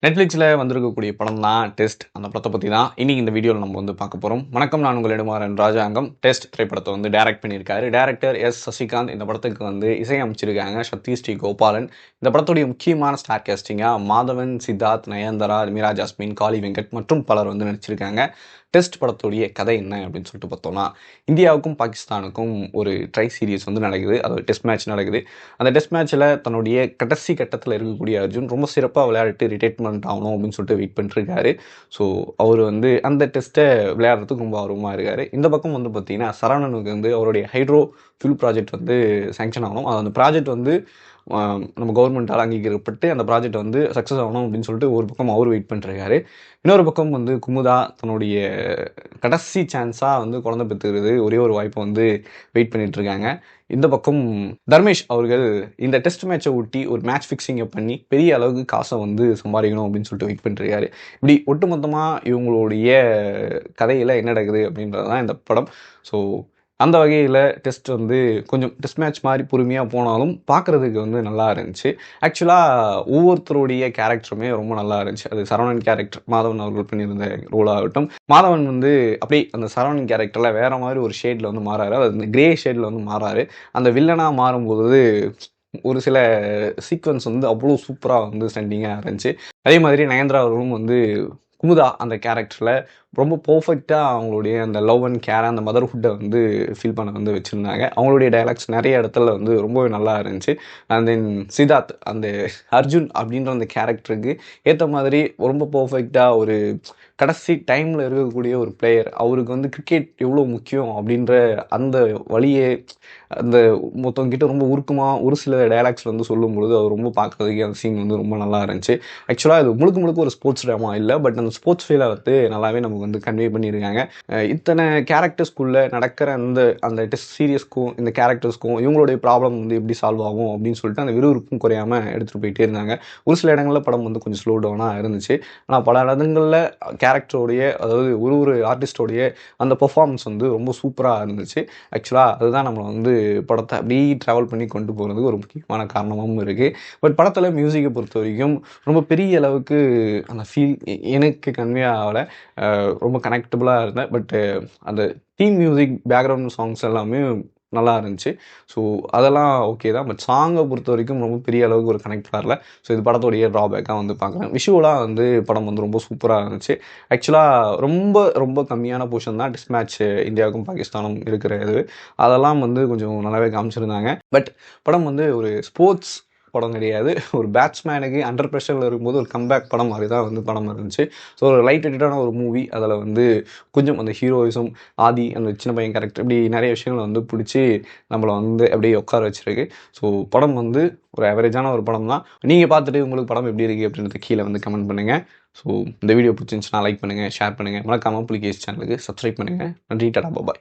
நெட்ஃப்ளிக்ஸில் வந்திருக்கக்கூடிய படம் தான் டெஸ்ட். அந்த படத்தை பற்றி தான் இன்னைக்கு இந்த வீடியோவில் நம்ம வந்து பார்க்க போகிறோம். வணக்கம், நான் உங்கள் நெடுமாறன் ராஜாங்கம். டெஸ்ட் திரைப்படத்தை வந்து டைரக்ட் பண்ணியிருக்காரு டைரக்டர் சசிகாந்த். இந்த படத்துக்கு வந்து இசையமைச்சிருக்காங்க சதீஷ் டி கோபாலன். இந்த படத்துடைய முக்கியமான ஸ்டார் கேஸ்டிங்காக மாதவன், சித்தார்த், நயன்தாரா, மீரா ஜாஸ்மின், காளி வெங்கட் மற்றும் பலர் வந்து நடிச்சிருக்காங்க. டெஸ்ட் படத்துடைய கதை என்ன அப்படின்னு சொல்லிட்டு பார்த்தோம்னா, இந்தியாவுக்கும் பாகிஸ்தானுக்கும் ஒரு ட்ரை சீரீஸ் வந்து நடக்குது. அது டெஸ்ட் மேட்ச் நடக்குது. அந்த டெஸ்ட் மேட்ச்சில் தன்னுடைய கடைசி கட்டத்தில் இருக்கக்கூடிய அர்ஜுன் ரொம்ப சிறப்பாக விளையாடிட்டு ரிட்டைர்மெண்ட் ஆகணும் அப்படின்னு சொல்லிட்டு வெயிட் பண்ணிருக்காரு. ஸோ அவர் வந்து அந்த டெஸ்ட்டை விளையாடுறதுக்கு ரொம்ப ஆர்வமாக இருக்கார். இந்த பக்கம் வந்து பார்த்தீங்கன்னா, சரவணனுக்கு வந்து அவருடைய ஹைட்ரோ ஃபியூல் ப்ராஜெக்ட் வந்து சேங்ஷன் ஆகணும். அந்த ப்ராஜெக்ட் வந்து நம்ம கவர்மெண்ட்டால் அங்கீகரிக்கப்பட்டு அந்த ப்ராஜெக்ட் வந்து சக்ஸஸ் ஆகணும் அப்படின்னு சொல்லிட்டு ஒரு பக்கம் அவர் வெயிட் பண்ணிருக்காரு. இன்னொரு பக்கம் வந்து குமுதா தன்னுடைய கடைசி சான்ஸாக வந்து குழந்தை பெற்றுக்கிறது ஒரே ஒரு வாய்ப்பை வந்து வெயிட் பண்ணிட்டு இருக்காங்க. இந்த பக்கம் தர்மேஷ் அவர்கள் இந்த டெஸ்ட் மேட்சை ஒட்டி ஒரு மேட்ச் ஃபிக்ஸிங்கை பண்ணி பெரிய அளவுக்கு காசை வந்து சம்பாதிக்கணும் அப்படின்னு சொல்லிட்டு வெயிட் பண்ணிருக்காரு. இப்படி ஒட்டுமொத்தமாக இவங்களுடைய கதையில் என்ன நடக்குது அப்படின்றது தான் இந்த படம். ஸோ அந்த வகையில் டெஸ்ட் வந்து கொஞ்சம் டெஸ்ட் மேட்ச் மாதிரி பொறுமையாக போனாலும் பார்க்குறதுக்கு வந்து நல்லா இருந்துச்சு. ஆக்சுவலாக ஒவ்வொருத்தருடைய கேரக்டருமே ரொம்ப நல்லா இருந்துச்சு. அது சரவணன் கேரக்டர் மாதவன் அவர்கள் பண்ணியிருந்த ரோலாகட்டும், மாதவன் வந்து அப்படியே அந்த சரவணன் கேரக்டரில் வேறு மாதிரி ஒரு ஷேடில் வந்து மாறாரு. அது அந்த கிரே ஷேடில் வந்து மாறாரு. அந்த வில்லனாக மாறும்போது ஒரு சில சீக்வன்ஸ் வந்து அவ்வளோ சூப்பராக வந்து ஸ்டண்டிங்காக இருந்துச்சு. அதே மாதிரி நயன்தாரா அவர்களும் வந்து குமுதா அந்த கேரக்டரில் ரொம்ப பர்ஃபெக்டாக அவங்களுடைய அந்த லவ் அண்ட் கேர், அந்த மதர்ஹுட்டை வந்து ஃபீல் பண்ண வந்து வச்சுருந்தாங்க. அவங்களுடைய டைலாக்ஸ் நிறைய இடத்துல வந்து ரொம்பவே நல்லா இருந்துச்சு. அண்ட் தென் சித்தார்த் அந்த அர்ஜுன் அப்படின்ற அந்த கேரக்டருக்கு ஏற்ற மாதிரி ரொம்ப பர்ஃபெக்டாக ஒரு கடைசி டைமில் இருக்கக்கூடிய ஒரு பிளேயர், அவருக்கு வந்து கிரிக்கெட் எவ்வளோ முக்கியம் அப்படின்ற அந்த வழியே அந்த மொத்தவங்கிட்ட ரொம்ப உருக்கமாக ஒரு சில டைலாக்ஸ் வந்து சொல்லும் பொழுது அவர் ரொம்ப பார்க்குறதுக்கு அந்த சீன் வந்து ரொம்ப நல்லா இருந்துச்சு. ஆக்சுவலாக அது முழுக்க ஒரு ஸ்போர்ட்ஸ் ட்ராமா இல்லை, பட் அந்த ஸ்போர்ட்ஸ் ஃபீலை வந்து நல்லாவே நமக்கு வந்து கன்வே பண்ணியிருக்காங்க. இத்தனை கேரக்டர்ஸ்குள்ளே நடக்கிற அந்த டெஸ்ட் சீரியஸ்க்கும் இந்த கேரக்டர்ஸ்க்கும் இவங்களுடைய ப்ராப்ளம் வந்து எப்படி சால்வ் ஆகும் அப்படின்னு சொல்லிட்டு அந்த விறுவிறுப்பும் குறையாமல் எடுத்துகிட்டு போயிட்டே இருந்தாங்க. ஒரு சில இடங்களில் படம் வந்து கொஞ்சம் ஸ்லோ டவுனாக இருந்துச்சு. ஆனால் பல இடங்களில் கேரக்டரோடைய, அதாவது ஒரு ஆர்டிஸ்டோடைய அந்த பெர்ஃபார்மன்ஸ் வந்து ரொம்ப சூப்பராக இருந்துச்சு. ஆக்சுவலாக அதுதான் நம்மளை வந்து படத்தை அப்படியே ட்ராவல் பண்ணி கொண்டு போகிறதுக்கு ஒரு முக்கியமான காரணமாகவும் இருக்குது. பட் படத்தில் மியூசிக்கை பொறுத்த வரைக்கும் ரொம்ப பெரிய அளவுக்கு அந்த ஃபீல் எனக்கு கன்வே ஆகலை. ரொம்ப கனெக்டபுளாக இருந்தேன். பட்டு அந்த தீம் மியூசிக், பேக்ரவுண்ட் சாங்ஸ் எல்லாமே நல்லா இருந்துச்சு. ஸோ அதெல்லாம் ஓகே தான். பட் சாங்கை பொறுத்த வரைக்கும் ரொம்ப பெரிய அளவுக்கு ஒரு கனெக்ட் வரல. ஸோ இது படத்தோடைய ட்ராபேக்காக வந்து பார்க்குறேன். விஷுவலாக வந்து படம் வந்து ரொம்ப சூப்பராக இருந்துச்சு. ஆக்சுவலாக ரொம்ப கம்மியான போர்ஷன் தான் டெஸ்ட் மேட்ச் இந்தியாவுக்கும் பாகிஸ்தானும் இருக்கிற இது. அதெல்லாம் வந்து கொஞ்சம் நல்லாவே காமிச்சிருந்தாங்க. பட் படம் வந்து ஒரு ஸ்போர்ட்ஸ் படம் கிடையாது. ஒரு பேட்ஸ்மேனுக்கு அண்டர் ப்ரெஷரில் இருக்கும்போது ஒரு கம்பேக் படம் மாதிரி தான் வந்து படம் இருந்துச்சு. ஸோ ஒரு லைட் ஹெட்டடான ஒரு மூவி. அதில் வந்து கொஞ்சம் அந்த ஹீரோயிசம், ஆதி, அந்த சின்ன பையன் கேரக்டர், இப்படி நிறைய விஷயங்களை வந்து பிடிச்சி நம்மளை வந்து அப்படியே உட்கார வச்சிருக்கு. ஸோ படம் வந்து ஒரு ஆவரேஜான ஒரு படம் தான். நீங்கள் பார்த்துட்டு உங்களுக்கு படம் எப்படி இருக்குது அப்படின்றத கீழே வந்து கமெண்ட் பண்ணுங்கள். ஸோ இந்த வீடியோ பிடிச்சிருந்துச்சுன்னா லைக் பண்ணுங்கள், ஷேர் பண்ணுங்கள். மறக்காமல் புலிகேஸ் சேனலுக்கு சப்ஸ்கிரைப் பண்ணுங்கள். நன்றி, டாடா, பாய்.